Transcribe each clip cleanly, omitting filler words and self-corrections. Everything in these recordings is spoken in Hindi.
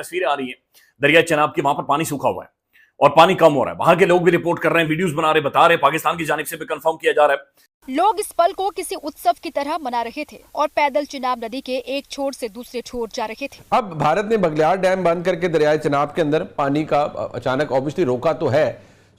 तस्वीरें आ रही हैं दरिया चनाब की, वहां पर पानी सूखा हुआ है और पानी कम हो रहा है। वहां के लोग भी रिपोर्ट कर रहे हैं, वीडियोस बना रहे, बता रहे, पाकिस्तान की जानिब से भी कंफर्म किया जा रहा है। लोग इस पल को किसी उत्सव की तरह मना रहे थे और पैदल चिनाब नदी के एक छोर से दूसरे छोर जा रहे थे। अब भारत ने बगलियार डैम बंद करके दरियाए चिनाब के अंदर पानी का अचानक ऑब्वियसली रोका तो है।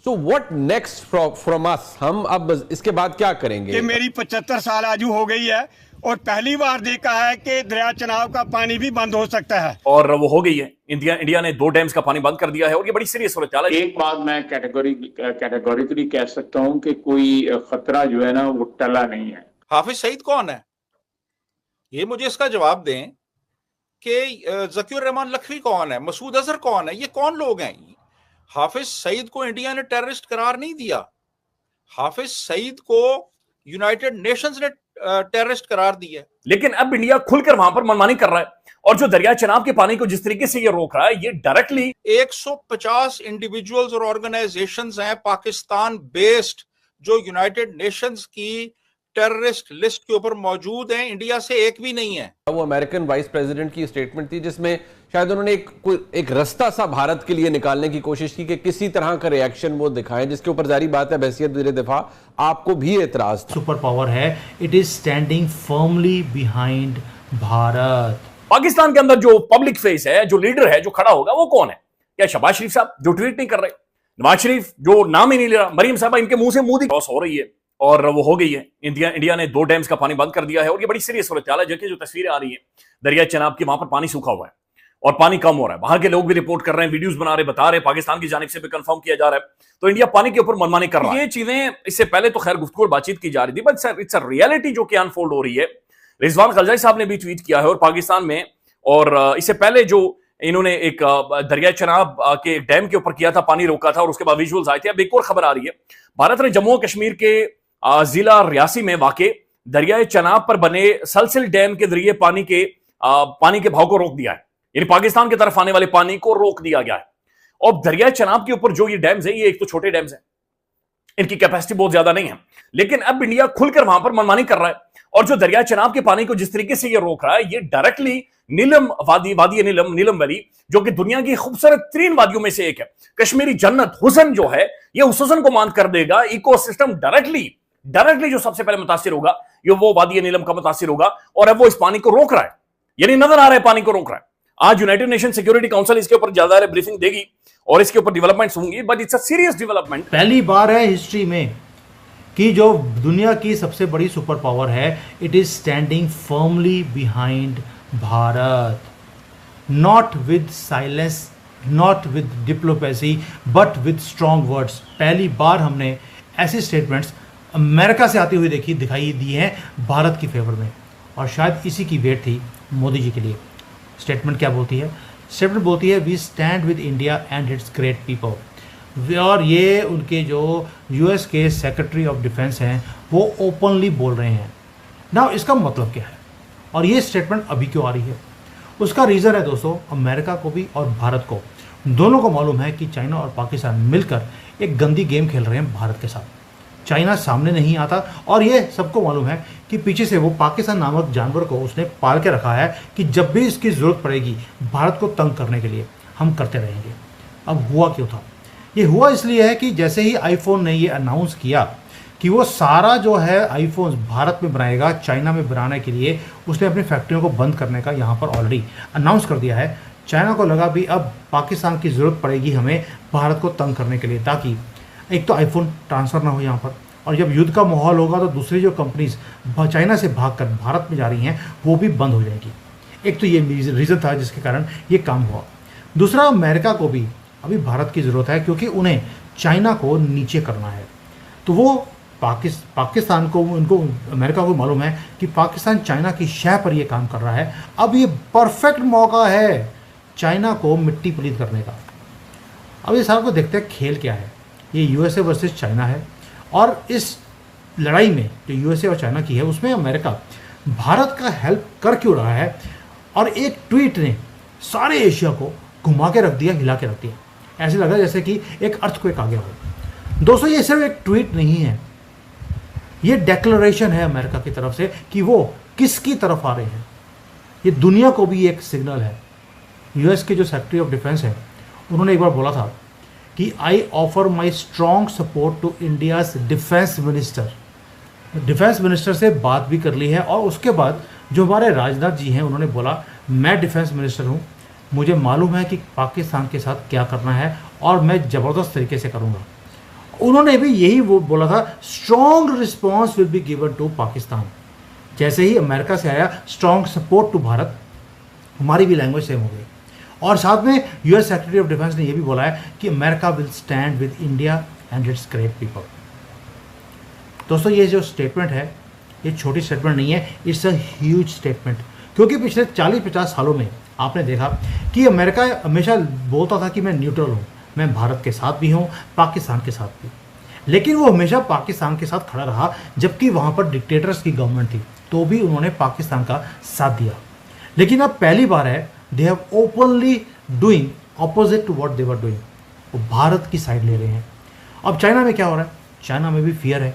So what next from us? हम अब इसके बाद क्या करेंगे? कि मेरी 75 साल आजू हो गई है और पहली बार देखा है कि दरिया चनाब का पानी भी बंद हो सकता है, और वो हो गई है। इंडिया ने 2 डैम्स का पानी बंद कर दिया है और ये बड़ी सीरियस सूरत है। एक बात मैं कैटेगोरिकली कह सकता हूं कि कोई खतरा जो है ना वो टला नहीं है। हाफिज सईद कौन है, ये मुझे इसका जवाब दें कि ज़कीर रहमान लखवी कौन है, मसूद अजहर कौन है, ये कौन लोग हैं? हाफिज सईद को इंडिया ने टेररिस्ट करार नहीं दिया। हाफिज सईद को यूनाइटेड नेशंस ने टेररिस्ट करार दिया। लेकिन अब इंडिया खुलकर वहां पर मनमानी कर रहा है और जो दरिया चनाब के पानी को जिस तरीके से ये रोक रहा है, ये डायरेक्टली 150 इंडिविजुअल्स और ऑर्गेनाइजेशंस हैं पाकिस्तान बेस्ड जो यूनाइटेड नेशंस की टेररिस्ट लिस्ट के ऊपर मौजूद हैं, इंडिया से एक भी नहीं है। वो अमेरिकन वाइस प्रेसिडेंट की स्टेटमेंट थी जिसमें शायद उन्होंने एक रास्ता सा भारत के लिए निकालने की कोशिश की कि किसी तरह का रिएक्शन वो दिखाएं, जिसके ऊपर जारी बात है बहसियत वज़ीर दिफा आपको भी एतराज था। सुपर पावर है, it is standing firmly behind Bharat. Pakistan के अंदर जो पब्लिक फेस है, जो लीडर है, जो खड़ा होगा, वो कौन है? क्या शहबाज शरीफ साहब जो ट्वीट नहीं कर रहे, नवाज शरीफ जो नाम ही नहीं ले रहा, मरियम साहबा इनके मुंह से मुंह क्रॉस हो रही है और वो हो गई है। इंडिया ने 2 डैम्स का पानी बंद कर दिया है और ये बड़ी सीरियस सूरत है। जो तस्वीरें आ रही है दरिया चनाब की, वहां पर पानी सूखा हुआ है और पानी कम हो रहा है। वहां के लोग भी रिपोर्ट कर रहे हैं, वीडियोस बना रहे, बता रहे, पाकिस्तान की जानिब से भी कंफर्म किया जा रहा है। तो इंडिया पानी के ऊपर मनमानी कर रहा है। ये चीजें इससे पहले तो खैर गुफ्तगू और बातचीत की जा रही थी, बट इट्स अ रियलिटी जो कि अनफोल्ड हो रही है। रिजवान खलजाई साहब ने भी ट्वीट किया है और पाकिस्तान में, और इससे पहले जो इन्होंने एक दरिया चनाब के डैम के ऊपर किया था, पानी रोका था और उसके बाद विजुअल्स आए थे। अब एक और खबर आ रही है, भारत ने जम्मू कश्मीर के जिला रियासी में वाक़े दरियाए चनाब पर बने सलसिल डैम के जरिए पानी के भाव को रोक दिया है, यानी पाकिस्तान की तरफ आने वाले पानी को रोक दिया गया है। और दरिया चनाब के ऊपर जो ये डैम्स है, ये एक तो छोटे डैम्स हैं, इनकी कैपेसिटी बहुत ज्यादा नहीं है, लेकिन अब इंडिया खुलकर वहां पर मनमानी कर रहा है और जो दरिया चनाब के पानी को जिस तरीके से ये रोक रहा है, ये डायरेक्टली नीलम वादी नीलम वैली, जो कि दुनिया की खूबसूरत 3 वादियों में से एक है, कश्मीरी जन्नत हुसन जो है, ये उस हुसन को मांद कर देगा। इकोसिस्टम डायरेक्टली जो सबसे पहले मुतासिर होगा ये वो वादी नीलम का मुतासिर होगा और अब वो इस पानी को रोक रहा है, यानी नजर आ रहा है पानी को रोक रहा है। आज यूनाइटेड नेशन सिक्योरिटी काउंसिल इसके ऊपर ज्यादा ब्रीफिंग देगी और इसके ऊपर डेवलपमेंट्स होंगी, but it's a serious development. पहली बार है हिस्ट्री में कि जो दुनिया की सबसे बड़ी सुपर पावर है, it is standing firmly behind Bharat, not with silence, not with diplomacy, but with strong words. पहली बार हमने ऐसी स्टेटमेंट्स अमेरिका से आती हुई दिखाई दी हैं भारत की फेवर में, और शायद इसी की वेट थी मोदी जी के लिए। स्टेटमेंट क्या बोलती है? स्टेटमेंट बोलती है we stand with India and its great people. और ये उनके जो यूएस के सेक्रेटरी ऑफ डिफेंस हैं वो ओपनली बोल रहे हैं ना। इसका मतलब क्या है और ये स्टेटमेंट अभी क्यों आ रही है? उसका रीज़न है दोस्तों, अमेरिका को भी और भारत को, दोनों को मालूम है कि चाइना और पाकिस्तान मिलकर एक गंदी गेम खेल रहे हैं भारत के साथ। चाइना सामने नहीं आता और ये सबको मालूम है कि पीछे से वो पाकिस्तान नामक जानवर को उसने पाल के रखा है कि जब भी इसकी ज़रूरत पड़ेगी भारत को तंग करने के लिए हम करते रहेंगे। अब हुआ क्यों था? ये हुआ इसलिए है कि जैसे ही आईफोन ने ये अनाउंस किया कि वो सारा जो है आईफोन भारत में बनाएगा, चाइना में बनाने के लिए उसने अपनी फैक्ट्रियों को बंद करने का यहाँ पर ऑलरेडी अनाउंस कर दिया है। चाइना को लगा भी अब पाकिस्तान की ज़रूरत पड़ेगी हमें भारत को तंग करने के लिए, ताकि एक तो आईफोन ट्रांसफ़र ना हो यहाँ पर, और जब युद्ध का माहौल होगा तो दूसरी जो कंपनीज चाइना से भागकर भारत में जा रही हैं वो भी बंद हो जाएगी। एक तो ये रीज़न था जिसके कारण ये काम हुआ। दूसरा, अमेरिका को भी अभी भारत की ज़रूरत है क्योंकि उन्हें चाइना को नीचे करना है। तो वो पाकिस्तान को, उनको अमेरिका को मालूम है कि पाकिस्तान चाइना की शह पर ये काम कर रहा है। अब ये परफेक्ट मौका है चाइना को मिट्टी पलीत करने का। अब ये सारा को देखते हैं खेल क्या है। ये यूएसए वर्सेस चाइना है और इस लड़ाई में जो यूएसए और चाइना की है उसमें अमेरिका भारत का हेल्प कर क्यों रहा है? और एक ट्वीट ने सारे एशिया को घुमा के रख दिया, हिला के रख दिया। ऐसे लगा जैसे कि एक अर्थक्वेक आ गया हो। दोस्तों, ये सिर्फ एक ट्वीट नहीं है, ये डेक्लरेशन है अमेरिका की तरफ से कि वो किसकी तरफ आ रहे हैं। ये दुनिया को भी एक सिग्नल है यूएस के जो सेक्रेटरी ऑफ डिफेंस हैं उन्होंने एक बार बोला था कि I offer my strong support to India's defence minister से बात भी कर ली है। और उसके बाद जो हमारे राजनाथ जी हैं उन्होंने बोला मैं डिफेंस मिनिस्टर हूँ, मुझे मालूम है कि पाकिस्तान के साथ क्या करना है और मैं ज़बरदस्त तरीके से करूँगा। उन्होंने भी यही वो बोला था, strong response will be given to Pakistan. जैसे ही अमेरिका से आया स्ट्रॉन्ग सपोर्ट टू भारत, हमारी भी लैंग्वेज सेम हो गई। और साथ में यूएस सेक्रेटरी ऑफ डिफेंस ने यह भी बोला है कि America will stand with India and its great people. दोस्तों ये जो स्टेटमेंट है ये छोटी स्टेटमेंट नहीं है, इट्स अ ह्यूज स्टेटमेंट। क्योंकि पिछले 40-50 सालों में आपने देखा कि अमेरिका हमेशा बोलता था कि मैं न्यूट्रल हूँ, मैं भारत के साथ भी हूँ, पाकिस्तान के साथ भी, लेकिन वो हमेशा पाकिस्तान के साथ खड़ा रहा। जबकि वहाँ पर डिक्टेटर्स की गवर्नमेंट थी तो भी उन्होंने पाकिस्तान का साथ दिया। लेकिन अब पहली बार है they have openly doing opposite to what they were doing, वो भारत की साइड ले रहे हैं। अब चाइना में क्या हो रहा है, चाइना में भी फियर है।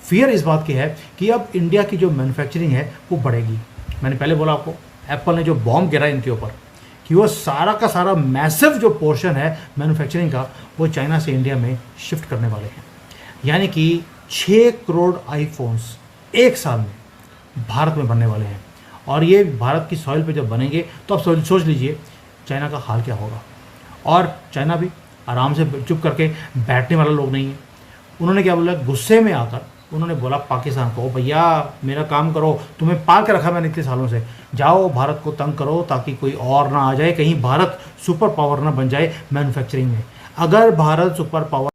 फियर इस बात की है कि अब इंडिया की जो मैन्युफैक्चरिंग है वो बढ़ेगी। मैंने पहले बोला आपको, एप्पल ने जो बॉम्ब गिरा इनके ऊपर कि वो सारा का सारा मैसिव जो पोर्शन है मैन्युफैक्चरिंग का वो चाइना से इंडिया में शिफ्ट करने वाले हैं। यानी कि 6 करोड़ आईफोन्स एक साल में भारत में बनने वाले हैं। और ये भारत की सॉइल पे जब बनेंगे तो आप सोच लीजिए चाइना का हाल क्या होगा। और चाइना भी आराम से चुप करके बैठने वाला लोग नहीं है। उन्होंने क्या बोला, गुस्से में आकर उन्होंने बोला पाकिस्तान को, भैया मेरा काम करो, तुम्हें पाल के रखा मैंने इतने सालों से, जाओ भारत को तंग करो ताकि कोई और ना आ जाए, कहीं भारत सुपर पावर ना बन जाए मैन्युफैक्चरिंग में। अगर भारत सुपर पावर